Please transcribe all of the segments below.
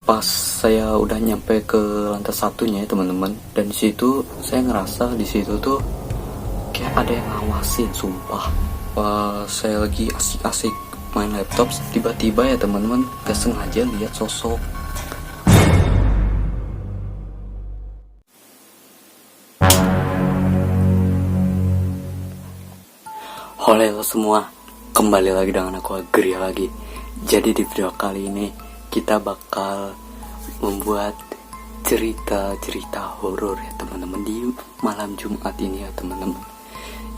Pas saya udah nyampe ke lantai satunya ya teman-teman, dan di situ saya ngerasa di situ tuh kayak ada yang ngawasin, sumpah. Pas saya lagi asik-asik main laptop, tiba-tiba ya teman-teman gak sengaja lihat sosok. Halo semua, kembali lagi dengan aku Agri lagi. Jadi di video kali ini kita bakal membuat cerita-cerita horor ya teman-teman di malam Jumat ini ya teman-teman.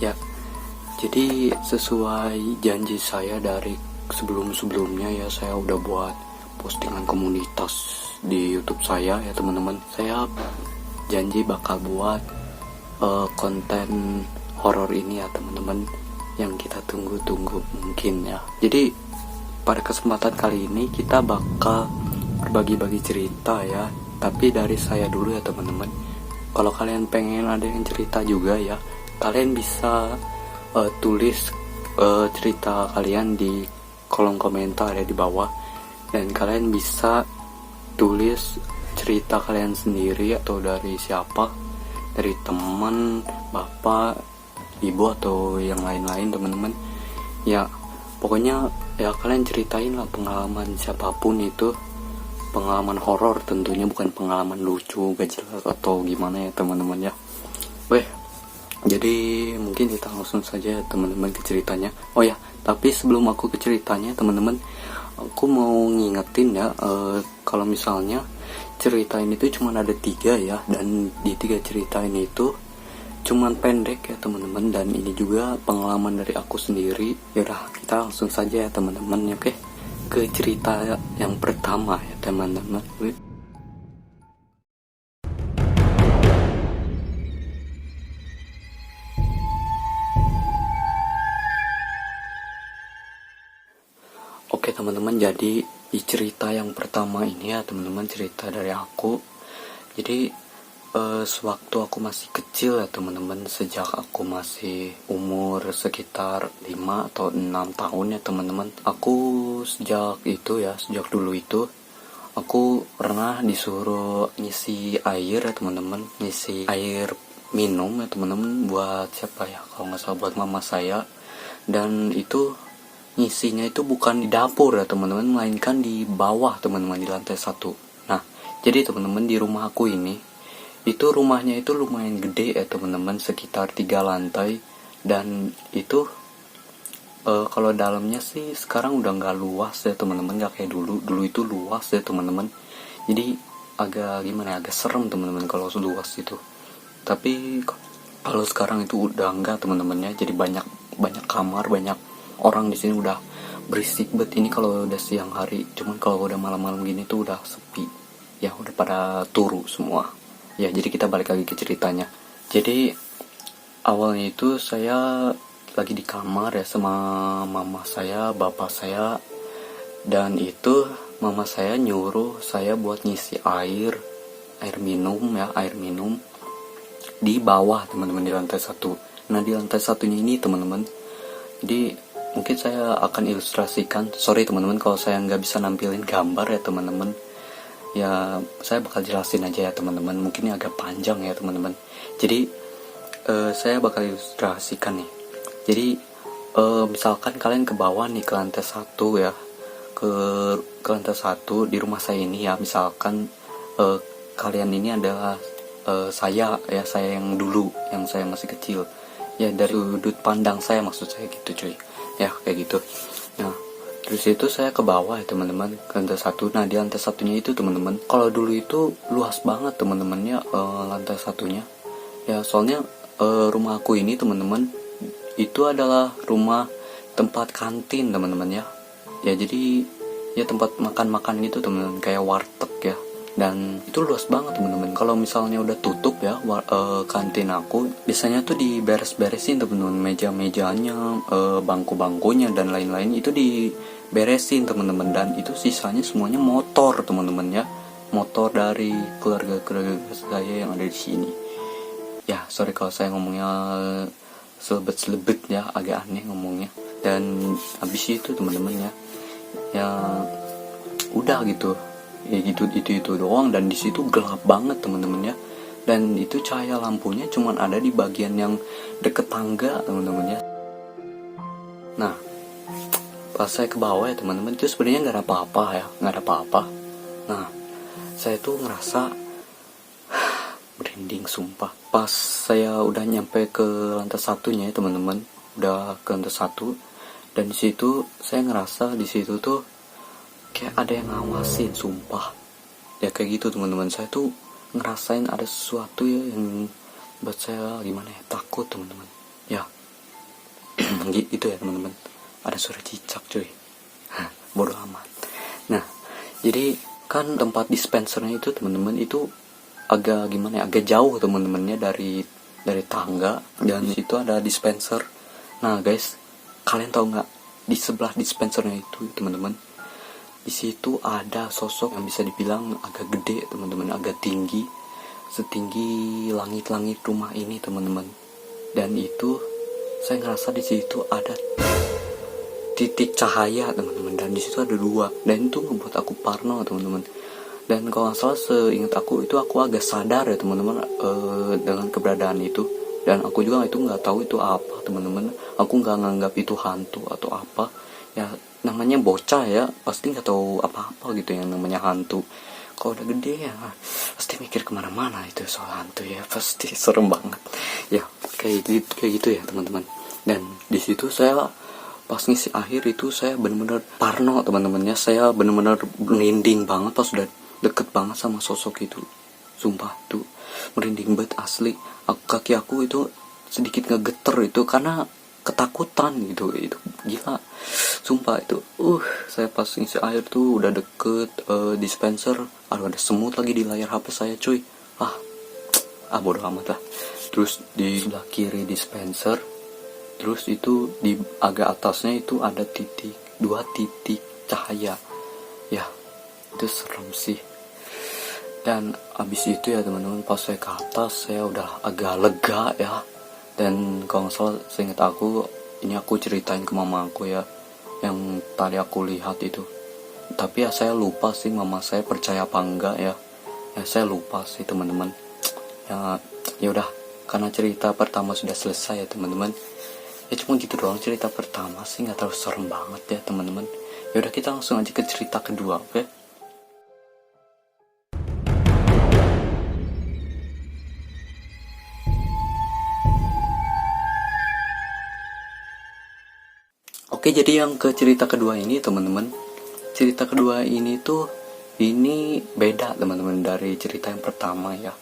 Ya, jadi sesuai janji saya dari sebelum-sebelumnya ya, saya udah buat postingan komunitas di YouTube saya ya teman-teman. Saya janji bakal buat konten horor ini ya teman-teman, yang kita tunggu-tunggu mungkin ya. Jadi pada kesempatan kali ini kita bakal berbagi-bagi cerita ya, tapi dari saya dulu ya teman-teman. Kalau kalian pengen ada yang cerita juga ya, kalian bisa tulis cerita kalian di kolom komentar ya di bawah, dan kalian bisa tulis cerita kalian sendiri atau dari siapa, dari teman, bapak, ibu atau yang lain-lain teman-teman ya. Pokoknya ya kalian ceritain lah pengalaman siapapun itu, pengalaman horor tentunya, bukan pengalaman lucu gak jelas atau gimana ya teman-teman ya. Jadi mungkin kita langsung saja teman-teman ke ceritanya. Oh ya, tapi sebelum aku ke ceritanya teman-teman, aku mau ngingetin ya, kalau misalnya cerita ini tuh cuma ada 3 ya, dan di 3 cerita ini tuh cuman pendek ya teman-teman, dan ini juga pengalaman dari aku sendiri. Yaudah, kita langsung saja ya teman-teman ya, oke, ke cerita yang pertama ya teman-teman. Oke teman-teman, jadi di cerita yang pertama ini ya teman-teman, cerita dari aku. Jadi sewaktu aku masih kecil ya teman-teman, sejak aku masih umur sekitar 5 atau 6 tahun ya teman-teman, aku sejak dulu itu aku pernah disuruh ngisi air ya teman-teman, ngisi air minum ya teman-teman, buat siapa ya, kalau nggak salah buat mama saya. Dan itu ngisinya itu bukan di dapur ya teman-teman, melainkan di bawah teman-teman, di lantai 1. Nah, jadi teman-teman, di rumah aku ini, itu rumahnya itu lumayan gede ya teman-teman, sekitar 3 lantai. Dan itu kalau dalamnya sih sekarang udah nggak luas ya teman-teman, nggak kayak dulu itu luas ya teman-teman. Jadi agak gimana, agak serem teman-teman kalau luas itu. Tapi kalau sekarang itu udah enggak teman-teman ya, jadi banyak kamar, banyak orang di sini, udah berisik banget ini kalau udah siang hari. Cuman kalau udah malam-malam gini tuh udah sepi ya, udah pada turu semua ya. Jadi kita balik lagi ke ceritanya. Jadi awalnya itu saya lagi di kamar ya sama mama saya, bapak saya, dan itu mama saya nyuruh saya buat ngisi air minum ya, air minum di bawah teman-teman, di lantai 1. Nah, di lantai satunya ini teman-teman, jadi mungkin saya akan ilustrasikan. Sorry teman-teman kalau saya nggak bisa nampilin gambar ya teman-teman. Ya saya bakal jelasin aja ya teman-teman. Mungkin ini agak panjang ya teman-teman. Jadi saya bakal ilustrasikan nih. Jadi misalkan kalian ke bawah nih, ke lantai 1 ya, ke lantai 1 di rumah saya ini ya. Misalkan kalian ini adalah saya yang dulu, yang saya masih kecil ya, dari sudut pandang saya maksud saya gitu cuy ya, kayak gitu. Nah, terus itu saya ke bawah ya teman-teman, ke lantai 1. Nah, di lantai satunya itu teman-teman, kalau dulu itu luas banget teman-teman ya, lantai satunya ya. Soalnya rumah aku ini teman-teman, itu adalah rumah tempat kantin teman-teman ya. Ya jadi ya tempat makan-makan gitu teman-teman, kayak warteg ya. Dan itu luas banget teman-teman. Kalau misalnya udah tutup ya kantin aku, biasanya tuh diberes-beresin teman-teman, meja-mejanya, bangku-bangkunya dan lain-lain itu diberesin teman-teman. Dan itu sisanya semuanya motor teman-teman ya, motor dari keluarga saya yang ada di sini. Ya sorry kalau saya ngomongnya selebet-selebet ya, agak aneh ngomongnya. Dan habis itu teman-teman ya udah gitu. ya gitu, itu doang, dan di situ gelap banget teman-teman ya. Dan itu cahaya lampunya cuman ada di bagian yang deket tangga teman-teman ya. Nah, pas saya ke bawah ya teman-teman, itu sebenarnya nggak ada apa-apa ya, nggak ada apa-apa. Nah, saya tuh ngerasa merinding sumpah. Pas saya udah nyampe ke lantai satunya ya teman-teman, udah ke lantai satu, dan di situ saya ngerasa di situ tuh kayak ada yang ngawasin sumpah. Ya kayak gitu teman-teman, saya tuh ngerasain ada sesuatu ya yang buat saya gimana ya, takut teman-teman ya. Gitu ya teman-teman, ada suara cicak cuy. Bodoh amat. Nah, jadi kan tempat dispensernya itu teman-teman itu agak gimana ya, agak jauh teman-temannya dari tangga, dan di situ ada dispenser. Nah guys, kalian tahu nggak, di sebelah dispensernya itu teman-teman, di situ ada sosok yang bisa dibilang agak gede teman-teman, agak tinggi, setinggi langit-langit rumah ini teman-teman. Dan itu saya ngerasa di situ ada titik cahaya teman-teman, dan di situ ada dua, dan itu ngebuat aku parno teman-teman. Dan kalau nggak salah seingat aku itu aku agak sadar ya teman-teman dengan keberadaan itu, dan aku juga itu nggak tahu itu apa teman-teman. Aku nggak nganggap itu hantu atau apa ya, namanya bocah ya, pasti nggak tahu apa-apa gitu yang namanya hantu. Kalau udah gede ya pasti mikir kemana-mana itu soal hantu ya, pasti serem banget ya, kayak gitu ya teman-teman. Dan di situ saya pas ngisi akhir itu saya bener-bener parno teman-temannya, saya bener-bener merinding banget pas udah deket banget sama sosok itu. Sumpah tuh merinding banget asli. Kaki aku itu sedikit ngegeter itu karena ketakutan gitu. Itu gila sumpah itu. Saya pas ngisi air tuh udah deket dispenser, aduh ada semut lagi di layar HP saya cuy. Bodo amat lah. Terus di sebelah kiri dispenser, terus itu di agak atasnya itu ada dua titik cahaya ya. Itu serem sih. Dan abis itu ya teman-teman, pas saya ke atas saya udah agak lega ya. Dan kalau nggak salah seingat aku, ini aku ceritain ke mama aku ya, yang tadi aku lihat itu. Tapi ya saya lupa sih mama saya percaya apa enggak ya. Ya saya lupa sih teman-teman. Ya udah, karena cerita pertama sudah selesai ya teman-teman. Ya cuma gitu doang cerita pertama sih, nggak terlalu serem banget ya teman-teman. Ya udah, kita langsung aja ke cerita kedua, oke? Oke, jadi yang ke cerita kedua ini teman-teman. Cerita kedua ini tuh ini beda teman-teman dari cerita yang pertama ya.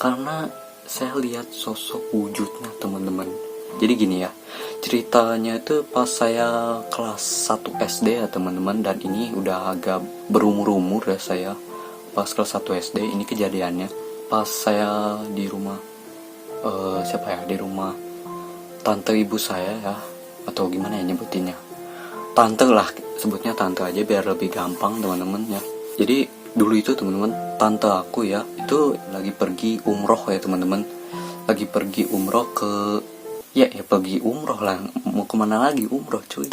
Karena saya lihat sosok wujudnya teman-teman. Jadi gini ya, ceritanya itu pas saya kelas 1 SD ya teman-teman, dan ini udah agak berumur-umur ya saya. Pas kelas 1 SD ini kejadiannya pas saya di rumah di rumah tante ibu saya ya, atau gimana ya nyebutinnya, tante lah, sebutnya tante aja biar lebih gampang teman-teman ya. Jadi dulu itu teman-teman, tante aku ya itu lagi pergi umroh ya teman-teman, lagi pergi umroh ke pergi umroh lah, mau kemana lagi, umroh cuy.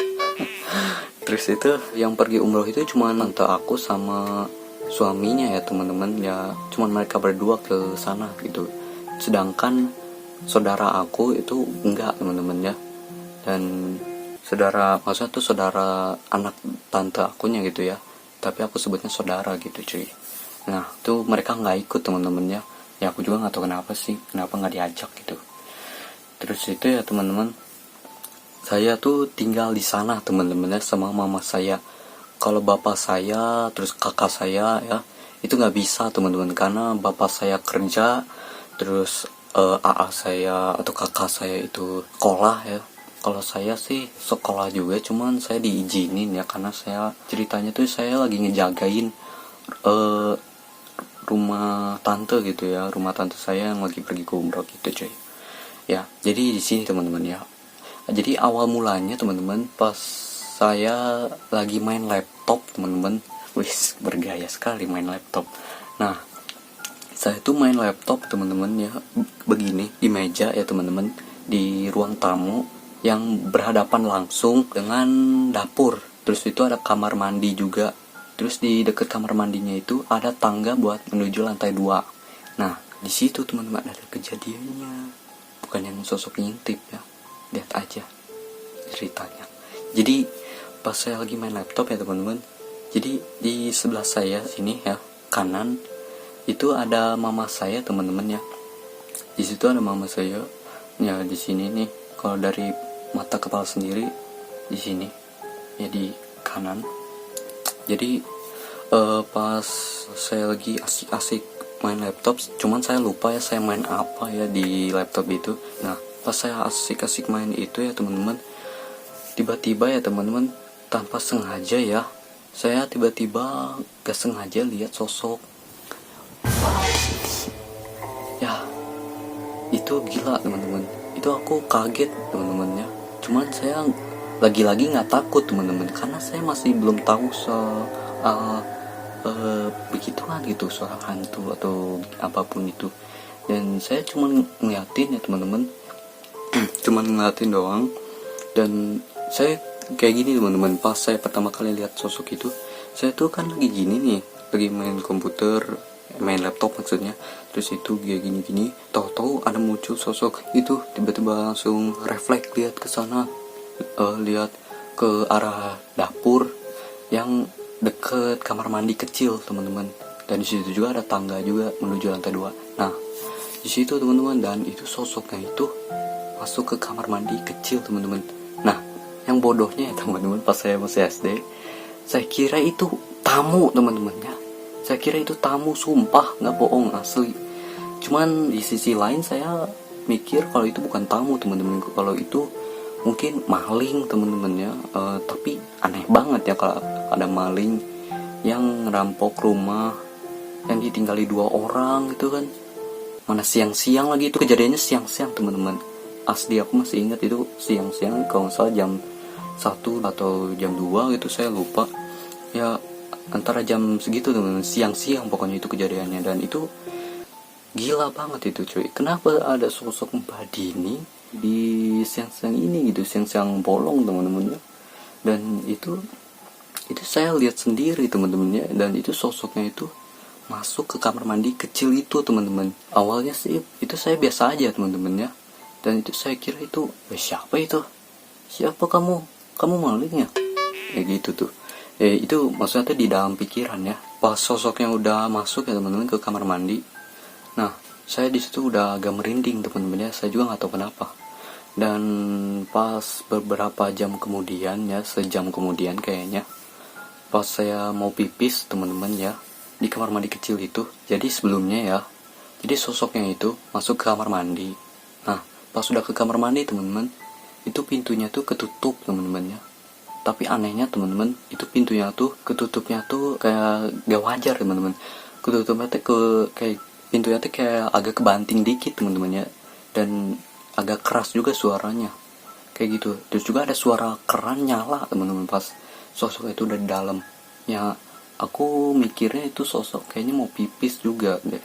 Terus itu yang pergi umroh itu cuma tante aku sama suaminya ya teman-teman ya, cuma mereka berdua ke sana gitu. Sedangkan saudara aku itu enggak teman-teman ya. Dan saudara, maksudnya tuh saudara anak tante akunya gitu ya, tapi aku sebutnya saudara gitu cuy. Nah tuh mereka nggak ikut teman-teman ya. Ya aku juga nggak tahu kenapa sih, kenapa nggak diajak gitu. Terus itu ya teman-teman, saya tuh tinggal di sana teman-teman ya sama mama saya. Kalau bapak saya terus kakak saya ya itu nggak bisa teman-teman, karena bapak saya kerja, terus AA saya atau kakak saya itu sekolah ya. Kalau saya sih sekolah juga, cuman saya diizinin ya, karena saya ceritanya tuh saya lagi ngejagain rumah tante gitu ya, rumah tante saya yang lagi pergi ke umroh gitu cuy. Ya, jadi di sini teman-teman ya. Jadi awal mulanya teman-teman pas saya lagi main laptop teman-teman. Wih, bergaya sekali main laptop. Nah, saya tuh main laptop teman-teman ya, begini di meja ya teman-teman, di ruang tamu yang berhadapan langsung dengan dapur. Terus itu ada kamar mandi juga Terus di dekat kamar mandinya itu ada tangga buat menuju lantai 2. Nah, di situ teman-teman ada kejadiannya. Bukan yang sosok ngintip ya. Lihat aja ceritanya. Jadi pas saya lagi main laptop ya teman-teman. Jadi di sebelah saya sini ya, kanan itu ada mama saya teman-teman ya. Di situ ada mama saya. Ya di sini nih, kalau dari mata kepala sendiri di sini. Ya di kanan. Jadi pas saya lagi asik-asik main laptop, cuman saya lupa ya saya main apa ya di laptop itu. Nah pas saya asik-asik main itu ya teman-teman, tiba-tiba ya teman-teman, tanpa sengaja ya, saya tiba-tiba gak sengaja lihat sosok. Ya itu gila teman-teman, itu aku kaget teman-teman ya. Cuman saya lagi-lagi nggak takut teman-teman, karena saya masih belum tahu begituan gitu, soal hantu atau apapun itu. Dan saya cuma ngeliatin ya teman-teman, cuma ngeliatin doang. Dan saya kayak gini teman-teman, pas saya pertama kali lihat sosok itu, saya tuh kan lagi gini nih, lagi main komputer, main laptop maksudnya. Terus itu kayak gini-gini, tahu-tahu ada muncul sosok itu, tiba-tiba langsung refleks lihat ke sana, lihat ke arah dapur yang deket kamar mandi kecil teman-teman. Dan di situ juga ada tangga juga menuju lantai 2. Nah di situ teman-teman, dan itu sosoknya itu masuk ke kamar mandi kecil teman-teman. Nah yang bodohnya ya teman-teman, pas saya masih SD, saya kira itu tamu teman-teman ya. Saya kira itu tamu, sumpah nggak bohong, asli. Cuman di sisi lain saya mikir kalau itu bukan tamu teman-teman, kalau itu mungkin maling teman-teman ya. Tapi aneh banget ya kalau ada maling yang ngerampok rumah yang ditinggali 2 orang gitu kan. Mana siang-siang lagi, itu kejadiannya siang-siang teman-teman. Asli aku masih ingat itu siang-siang, kalau nggak salah jam 1 atau jam 2 gitu, saya lupa ya, antara jam segitu teman-teman, siang-siang pokoknya itu kejadiannya. Dan itu gila banget itu cuy, kenapa ada sosok Mbak Dini di siang-siang ini gitu, siang-siang bolong teman-teman ya. Dan itu saya lihat sendiri teman-teman ya. Dan itu sosoknya itu masuk ke kamar mandi kecil itu teman-teman. Awalnya sih itu saya biasa aja teman-teman ya. Dan itu saya kira itu, siapa itu, siapa kamu maling ya, kayak gitu tuh. Itu maksudnya tuh di dalam pikiran ya. Pas sosoknya udah masuk ya teman-teman ke kamar mandi, nah saya di situ udah agak merinding teman-teman ya. Saya juga nggak tahu kenapa. Dan pas beberapa jam kemudian ya, sejam kemudian kayaknya, pas saya mau pipis teman-teman ya, di kamar mandi kecil itu. Jadi sebelumnya ya, jadi sosoknya itu masuk ke kamar mandi. Nah pas sudah ke kamar mandi teman-teman, itu pintunya tuh ketutup teman-teman ya. Tapi anehnya teman-teman, itu pintunya tuh ketutupnya tuh kayak gak wajar teman-teman. Ketutupnya tuh kayak pintunya tuh kayak agak kebanting dikit teman-teman ya. Dan agak keras juga suaranya, kayak gitu. Terus juga ada suara keran nyala teman-teman pas sosok itu udah di dalam ya. Aku mikirnya itu sosok kayaknya mau pipis juga deh.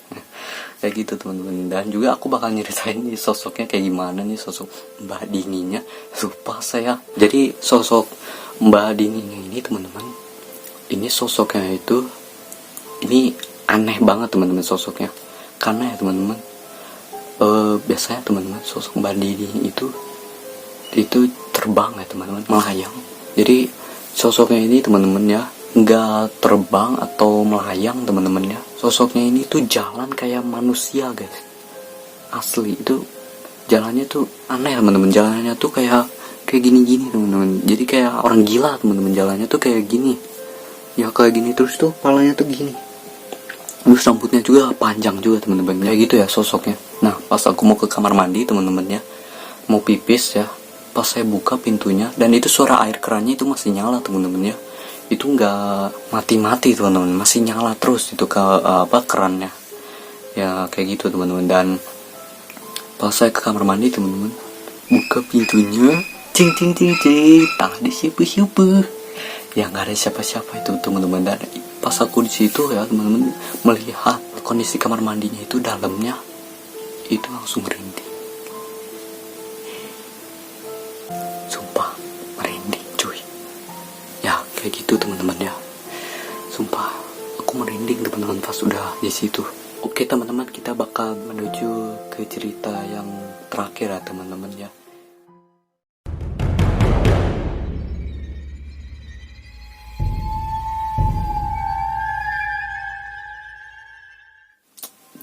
Kayak gitu teman-teman. Dan juga aku bakal nyeritain nih sosoknya kayak gimana nih, sosok Mbak Dininya. Lupa saya. Jadi sosok Mbak Dininya ini teman-teman, ini sosoknya itu, ini aneh banget teman-teman sosoknya. Karena ya teman-teman, biasanya teman-teman sosok Mbak Dini itu terbang ya teman-teman, melayang. Jadi sosoknya ini teman-teman ya, nggak terbang atau melayang teman-teman ya. Sosoknya ini tuh jalan kayak manusia guys, asli. Itu jalannya tuh aneh teman-teman, jalannya tuh kayak gini-gini teman-teman. Jadi kayak orang gila teman-teman, jalannya tuh kayak gini ya, kayak gini. Terus tuh kepalanya tuh gini, terus rambutnya juga panjang juga teman-teman, kayak gitu ya sosoknya. Nah pas aku mau ke kamar mandi teman-teman ya, mau pipis ya, pas saya buka pintunya, dan itu suara air kerannya itu masih nyala teman-teman ya. Itu nggak mati-mati teman-teman, masih nyala terus itu ke kerannya ya, kayak gitu teman-teman. Dan pas saya ke kamar mandi teman-teman, buka pintunya, cing cing cing cing, tak ada siapa-siapa ya, nggak ada siapa-siapa itu teman-teman. Dan pas aku di situ ya teman-teman, melihat kondisi kamar mandinya itu, dalamnya itu langsung merinding, sumpah merinding cuy ya, kayak gitu teman-teman ya. Sumpah, aku merinding teman-teman pas udah di situ. Oke teman-teman, kita bakal menuju ke cerita yang terakhir ya teman-teman ya.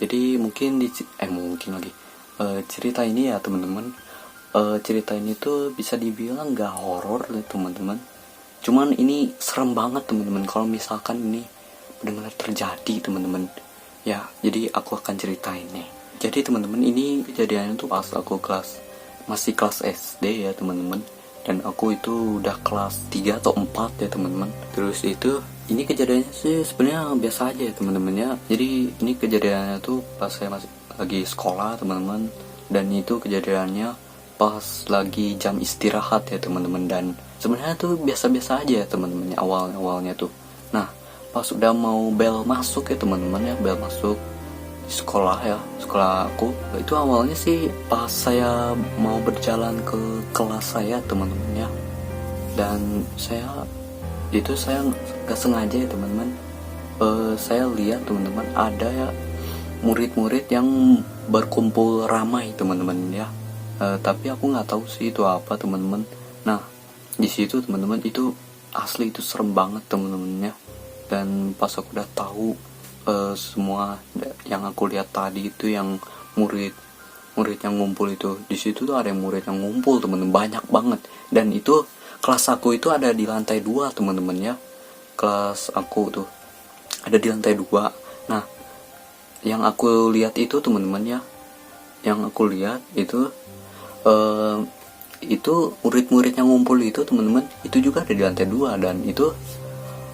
Jadi mungkin cerita ini ya teman-teman, cerita ini tuh bisa dibilang gak horor ya teman-teman. Cuman ini serem banget teman-teman kalau misalkan ini benar-benar terjadi teman-teman. Ya, jadi aku akan ceritain nih. Jadi teman-teman, ini kejadiannya tuh pas aku masih kelas SD ya teman-teman. Dan aku itu udah kelas 3 atau 4 ya teman-teman. Terus itu ini kejadiannya sih sebenarnya biasa aja ya teman-teman ya. Jadi ini kejadiannya tuh pas saya masih lagi sekolah teman-teman. Dan itu kejadiannya pas lagi jam istirahat ya teman-teman. Dan sebenarnya tuh biasa-biasa aja ya teman-teman awalnya tuh. Nah, pas udah mau bel masuk ya teman-teman ya, bel masuk di sekolah ya, sekolah aku itu awalnya sih pas saya mau berjalan ke kelas saya teman-teman ya. Dan saya nggak sengaja ya teman-teman, saya lihat teman-teman ada ya murid-murid yang berkumpul ramai teman-teman ya. Tapi aku nggak tahu sih itu apa teman-teman. Nah, di situ teman-teman itu asli itu serem banget teman-teman ya. Dan pas aku udah tahu semua yang aku lihat tadi itu yang murid yang ngumpul itu, di situ tuh ada yang murid yang ngumpul teman-teman, banyak banget. Dan itu kelas aku itu ada di lantai 2 teman-teman ya. Kelas aku tuh ada di lantai 2. Nah, yang aku lihat itu teman-teman ya, yang aku lihat itu murid-murid yang ngumpul itu teman-teman, itu juga ada di lantai 2. Dan itu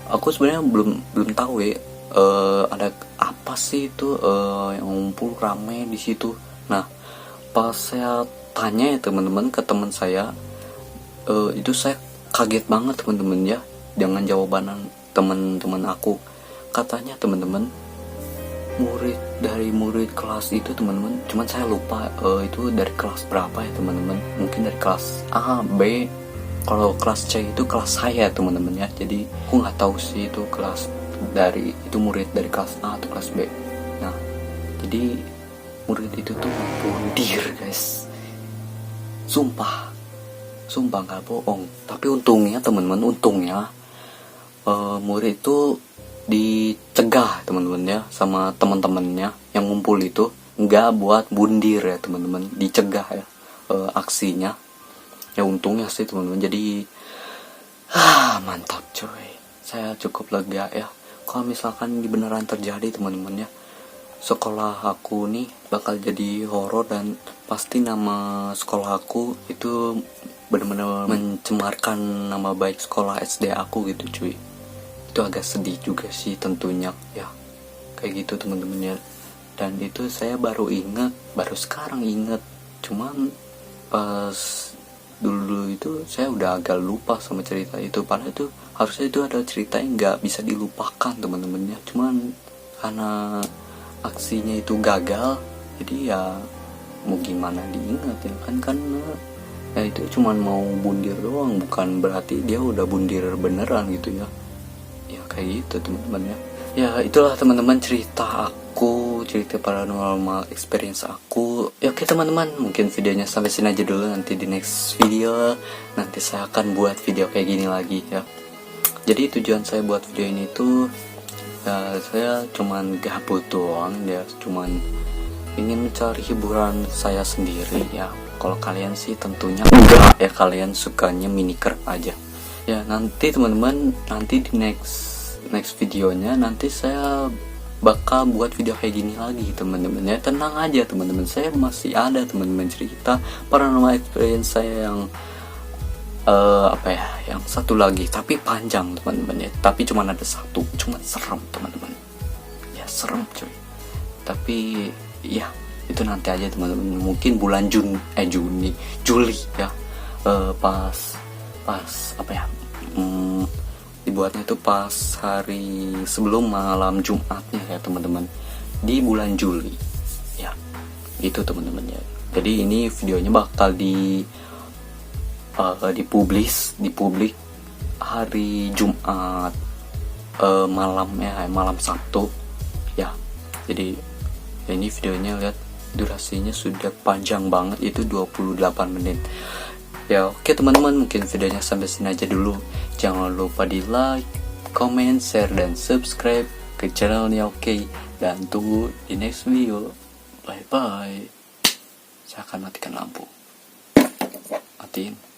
aku sebenarnya belum tahu ya ada apa sih itu yang ngumpul rame di situ. Nah, pas saya tanya ya teman-teman ke teman saya, itu saya kaget banget teman-teman ya dengan jawaban teman-teman aku. Katanya teman-teman, murid kelas itu teman-teman, cuman saya lupa itu dari kelas berapa ya teman-teman, mungkin dari kelas A, B. Kalau kelas C itu kelas saya teman-teman ya. Jadi aku nggak tahu sih itu kelas itu murid dari kelas A atau kelas B. Nah, jadi murid itu tuh bundir guys. Sumpah nggak bohong. Tapi untungnya teman-teman, murid itu dicegah teman-teman ya sama teman-temannya yang ngumpul itu, nggak buat bundir ya teman-teman, dicegah ya aksinya. Ya untungnya sih teman-teman. Jadi mantap coy, saya cukup lega ya. Kalau misalkan ini beneran terjadi teman-teman ya, sekolah aku nih bakal jadi horor. Dan pasti nama sekolah aku itu benar-benar mencemarkan nama baik sekolah SD aku gitu cuy. Itu agak sedih juga sih tentunya ya, kayak gitu teman-teman ya. Dan itu saya baru sekarang ingat. Cuman pas dulu itu saya udah agak lupa sama cerita itu. Padahal itu harusnya itu ada cerita yang nggak bisa dilupakan teman-teman ya. Cuman karena aksinya itu gagal, jadi ya mau gimana diingat ya kan, karena ya itu cuman mau bundir doang, bukan berarti dia udah bundir beneran gitu ya. Ya kayak gitu teman-teman ya. Ya itulah teman-teman cerita paranormal experience aku. Ya oke teman-teman, mungkin videonya sampai sini aja dulu. Nanti di next video nanti saya akan buat video kayak gini lagi ya. Jadi tujuan saya buat video ini tuh ya, saya cuman gabut doang ya, cuman ingin mencari hiburan saya sendiri ya. Kalau kalian sih tentunya enggak ya, kalian sukanya miniker aja ya. Nanti teman-teman, nanti di next videonya nanti saya bakal buat video kayak gini lagi teman-teman ya. Tenang aja teman-teman, saya masih ada teman-teman cerita paranormal experience saya yang yang satu lagi, tapi panjang teman-teman ya. Tapi cuma ada satu, cuma serem teman-teman ya, serem cuy. Tapi ya itu nanti aja teman-teman, mungkin bulan Juli ya. Pas dibuatnya itu pas hari sebelum malam Jumatnya ya teman-teman, di bulan Juli ya, itu teman-teman ya. Jadi ini videonya bakal dipublik hari Jumat malam Sabtu ya. Jadi ya ini videonya lihat durasinya sudah panjang banget, itu 28 menit ya. Oke teman-teman, mungkin videonya sampai sini aja dulu. Jangan lupa di like, comment, share, dan subscribe ke channelnya. Oke, dan tunggu di next video. Bye bye. Saya akan matikan lampu. Matiin.